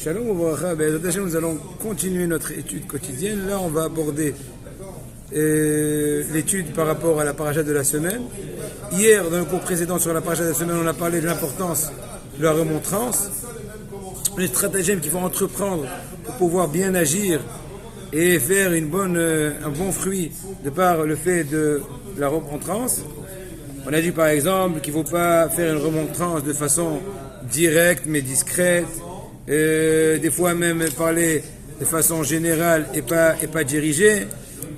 Shalom Ouvracha, nous allons continuer notre étude quotidienne. Là, on va aborder l'étude par rapport à la paracha de la semaine. Hier, dans le cours précédent sur la paracha de la semaine, on a parlé de l'importance de la remontrance, les stratagèmes qu'il faut entreprendre pour pouvoir bien agir et faire un bon fruit de par le fait de la remontrance. On a dit par exemple qu'il ne faut pas faire une remontrance de façon directe mais discrète, des fois même parler de façon générale et pas dirigée,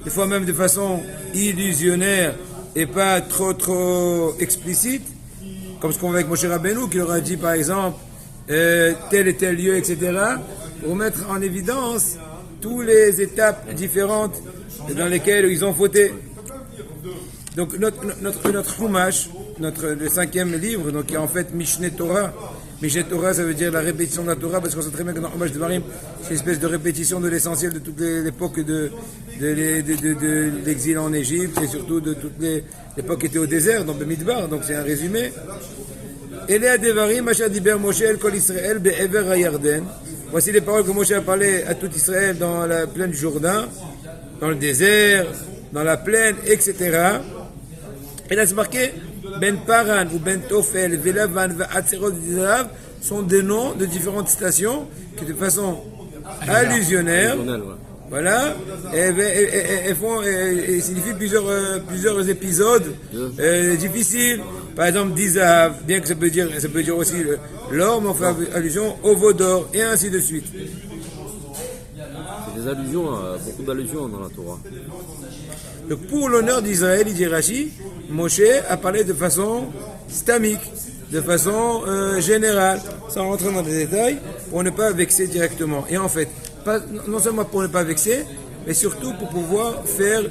des fois même de façon illusionnaire et pas trop explicite, comme ce qu'on voit avec Moshe Rabbeinu qui leur a dit par exemple tel et tel lieu, etc., pour mettre en évidence toutes les étapes différentes dans lesquelles ils ont fauté. Donc notre Chumash, le 5e livre, donc qui est en fait Mishneh Torah. Mishneh Torah, ça veut dire la répétition de la Torah, parce qu'on sait très bien que dans Chumash Devarim, c'est une espèce de répétition de l'essentiel de toute l'époque de l'exil en Égypte, et surtout de toute l'époque qui était au désert, dans le Midbar, donc c'est un résumé. Elea Devarim, Asher Diber Moshe El Kol Israël Be'ever HaYarden. Voici les paroles que Moshe a parlé à tout Israël dans la plaine du Jourdain, dans le désert, dans la plaine, etc. Et là, c'est marqué Ben Paran ou Ben Tofel, Velavan, Va'atzerot, Dizav sont des noms de différentes stations qui, de façon allusionnaire, voilà, et signifient plusieurs épisodes difficiles. Par exemple, Dizav, bien que ça peut dire aussi l'or, mais on fait allusion au veau d'or, et ainsi de suite. C'est des allusions, beaucoup d'allusions dans la Torah. Donc pour l'honneur d'Israël, il dit Rashi, Moshe a parlé de façon stamique, de façon générale, sans rentrer dans les détails, pour ne pas vexer directement. Et en fait, non seulement pour ne pas vexer, mais surtout pour pouvoir faire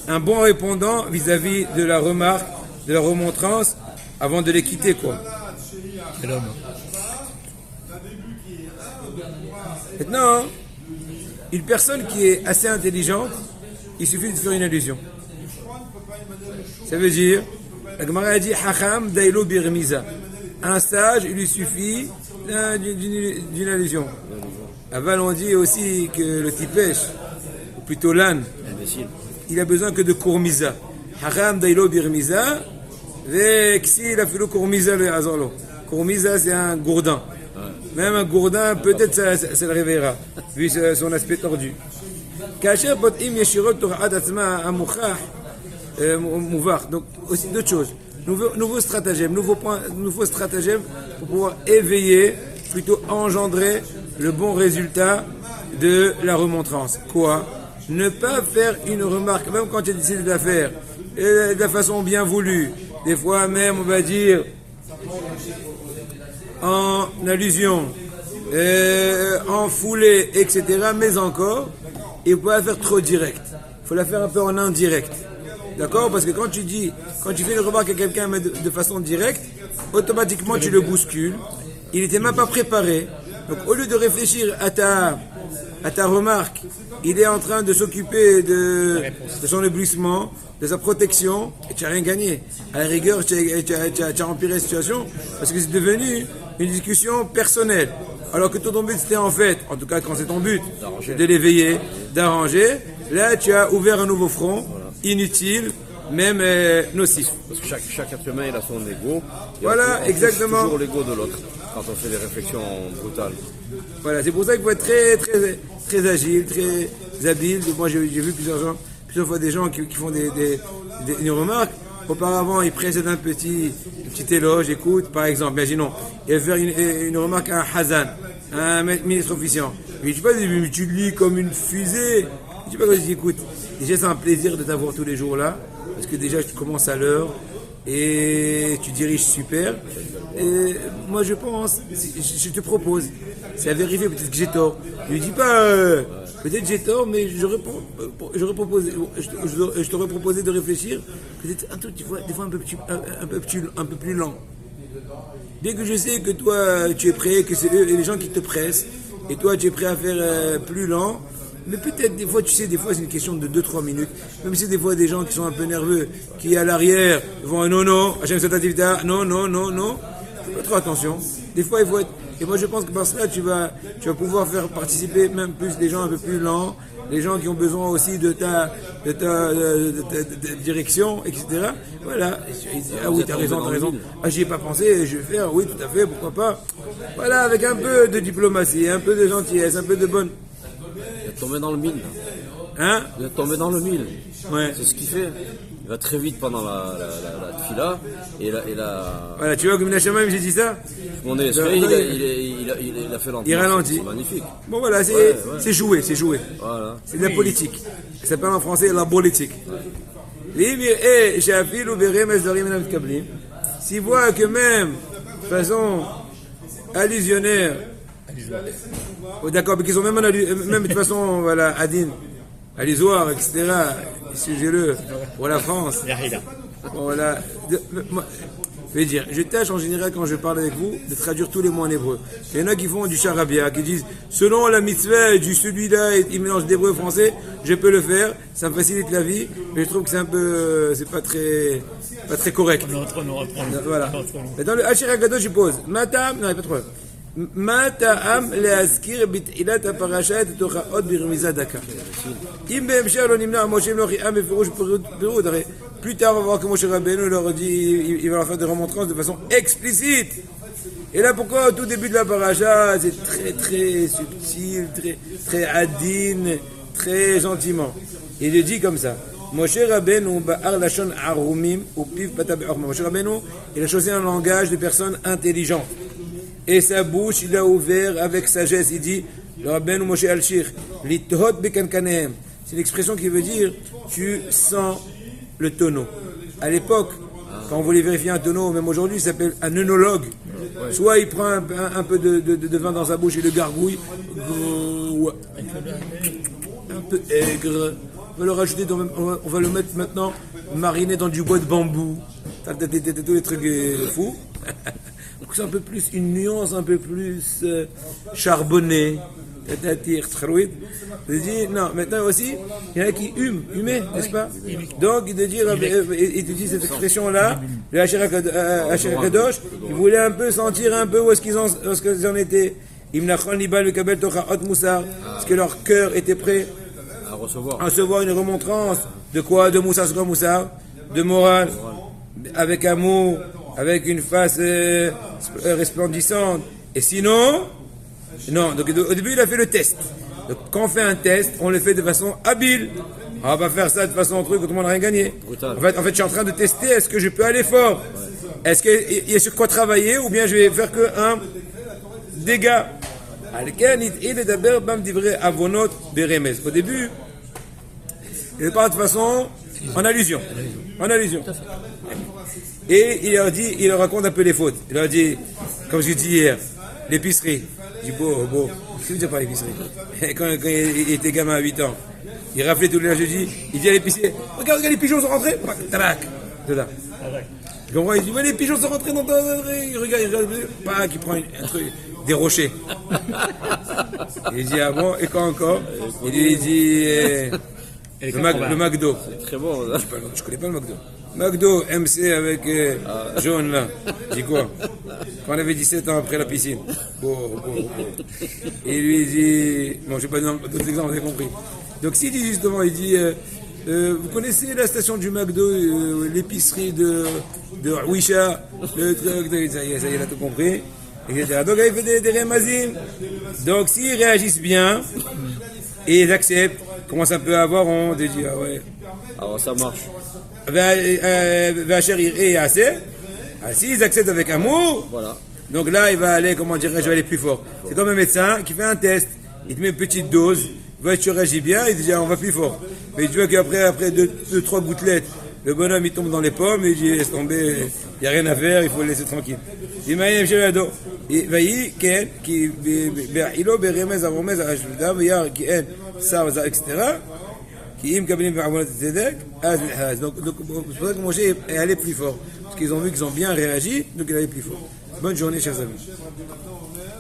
un bon répondant vis-à-vis de la remarque, de la remontrance, avant de les quitter, quoi. C'est l'homme. Maintenant, une personne qui est assez intelligente, il suffit de faire une allusion. Ça veut dire, la Gemara a dit Hacham Dailo Birmiza. Un sage, il lui suffit d'une allusion. Aval, on dit aussi que le tipèche, ou plutôt l'âne, il a besoin que de Kourmiza. Hacham Dailo Birmiza, Vexi la filo Kourmiza le Azorlo. Kourmiza, c'est un gourdin. Même un gourdin, peut-être ça le réveillera, vu son aspect tordu. Donc aussi d'autres choses, nouveaux stratagèmes pour pouvoir éveiller, plutôt engendrer le bon résultat de la remontrance. Quoi? Ne pas faire une remarque, même quand tu as décidé de la faire, de la façon bien voulue, des fois même on va dire en allusion, en foulée, etc., mais encore, il ne faut pas la faire trop direct. Il faut la faire un peu en indirect. D'accord? Parce que quand tu fais une remarque à quelqu'un mais de façon directe, automatiquement tu le bouscules. Il n'était même pas préparé. Donc au lieu de réfléchir à ta remarque, il est en train de s'occuper de son éblouissement, de sa protection, et tu n'as rien gagné. À la rigueur, tu as empiré la situation, parce que c'est devenu une discussion personnelle. Alors que ton but c'était en fait, en tout cas quand c'est ton but, de l'éveiller, d'arranger, là tu as ouvert un nouveau front, inutile, même nocif. Parce que chaque être humain il a son ego. Voilà, exactement. Toujours l'ego de l'autre, quand on fait des réflexions brutales. Voilà, c'est pour ça qu'il faut être très agile, très habile. Moi j'ai vu plusieurs fois des gens qui font une remarque. Auparavant, ils précèdent un petit éloge, écoute, par exemple, imaginons, il va faire une remarque à un Hazan, un ministre officiant. Mais tu lis comme une fusée. Je dis pas quand je dis, écoute, déjà c'est un plaisir de t'avoir tous les jours là, parce que déjà tu commences à l'heure et tu diriges super. Et moi je pense, je te propose, c'est à vérifier, peut-être que j'ai tort. Je lui dis pas, peut-être j'ai tort, mais je t'aurais proposé de réfléchir, peut-être un truc, des fois un peu plus lent. Dès que je sais que toi tu es prêt, que c'est les gens qui te pressent, et toi tu es prêt à faire plus lent, mais peut-être des fois, tu sais, des fois c'est une question de 2-3 minutes, même si des fois des gens qui sont un peu nerveux, qui à l'arrière vont non, Hachem Satativta, non, fais pas trop attention. Des fois il faut être Et moi je pense que par cela tu vas pouvoir faire participer même plus les gens un peu plus lents, les gens qui ont besoin aussi de ta direction, etc. Voilà. Ah oui, t'as raison. Ah, j'y ai pas pensé, je vais faire, oui, tout à fait, pourquoi pas. Voilà, avec un peu de diplomatie, un peu de gentillesse, un peu de bonne. Il est tombé dans le mille. Hein? Il est tombé dans le mille. Ouais. C'est ce qu'il fait. Il va très vite pendant la tfila et la. Voilà, tu vois, comme Nachama, j'ai dit ça. Mon esprit, il a fait lentement. Il ralentit. C'est magnifique. Bon, voilà, c'est joué. Voilà. C'est de la politique. Ça s'appelle en français la politique. S'il voit que même, de façon allusionnaire, oh, d'accord, mais qu'ils ont même de toute façon, voilà, Adine, allusoire, etc., sujet-le pour la France. Bon, voilà. Je vais dire, je tâche en général quand je parle avec vous de traduire tous les mots en hébreu. Il y en a qui font du charabia, qui disent selon la mitzvah du celui-là, il mélange d'hébreu et français, je peux le faire, ça me facilite la vie, mais je trouve que c'est un peu, c'est pas très correct. Voilà. Mais dans le Hachir Hakadosh, je pose, Matam, non, il n'y a pas de problème. מה טעם להזכיר בתחילת הפרשה את התוכחות ברמיזה דקה? אם בהמשך לא נמנע משה מלוכיהם בפירוש פירוט, הרי plus tard on va voir que Moshe Rabbeinu leur dit, il va leur faire des remontrances de façon explicite. Et là pourquoi au tout début de la paracha c'est très très subtil, très adine, très gentiment. Il le dit comme ça. Moshe Rabbeinu ba'ar lashon arumim ou piv pata be'orma. Moshe Rabbeinu il a choisi un langage de personnes intelligentes. Et sa bouche, il a ouvert avec sagesse. Il dit, le Rabbeinu Moshe Alshir, lithot bekankanehem. C'est l'expression qui veut dire, tu sens le tonneau. À l'époque, quand on voulait vérifier un tonneau, même aujourd'hui, il s'appelle un œnologue. Soit il prend un peu de vin dans sa bouche et le gargouille, un peu aigre. On va le rajouter, on va le mettre maintenant mariné dans du bois de bambou. Tous les trucs fous. Donc c'est un peu plus, une nuance un peu plus charbonnée. Je dis, non, maintenant aussi, il y en a qui humaient, n'est-ce pas? Donc, il dit cette expression-là, le Hachir Hakadosh, il voulait un peu sentir un peu où est-ce qu'ils en étaient. Parce que leur cœur était prêt à recevoir une remontrance. De quoi? De Moussar, c'est quoi Moussar? De morale, avec amour, avec une face resplendissante. Et sinon, non. Donc au début, il a fait le test. Donc quand on fait un test, on le fait de façon habile. On va pas faire ça de façon truc, autrement on n'a rien gagné. En fait, je suis en train de tester, est-ce que je peux aller fort? Est-ce qu'il y a sur quoi travailler ou bien je vais faire que un dégât? Au début, il parle de façon en allusion. Et il leur raconte un peu les fautes. Il leur dit, comme je dis hier, l'épicerie. Je dis, qu'est-ce que tu veux dire par l'épicerie? Quand il était gamin à 8 ans, il raflait tous les jeudis, il dit à l'épicier, regarde, les pigeons sont rentrés. Tabac. De là. Tu comprends? Il dit, les pigeons sont rentrés dans ta... Il regarde, il prend un truc, des rochers. Il dit, ah bon, et quoi encore? Il lui dit, le McDo. C'est très bon, ça. Je connais pas le McDo. McDo, MC avec jaune là. Dis quoi? Quand on avait 17 ans après la piscine. Bon. Et lui il dit, bon je sais pas d'autres exemples, vous avez compris. Donc s'il dit justement, il dit, vous connaissez la station du McDo, l'épicerie de Wisha, le truc, ça y est, il a tout compris, etc. Donc il fait des remazim. Donc s'ils réagissent bien, et ils acceptent, comment ça peut avoir honte de dire, ah ouais. Alors ça marche. S'ils acceptent avec amour, voilà. Donc là il va aller, comment dirais-je, aller plus fort. C'est comme un médecin qui fait un test, il te met une petite dose, il voit que tu réagis bien, il dit on va plus fort. Mais tu vois qu'après 2-3 gouttelettes, le bonhomme il tombe dans les pommes, il dit laisse tomber, il n'y a rien à faire, il faut le laisser tranquille. Il m'a dit etc. Donc c'est pour ça que Moshe est allé plus fort. Parce qu'ils ont vu qu'ils ont bien réagi, donc il est allé plus fort. Bonne journée, chers amis.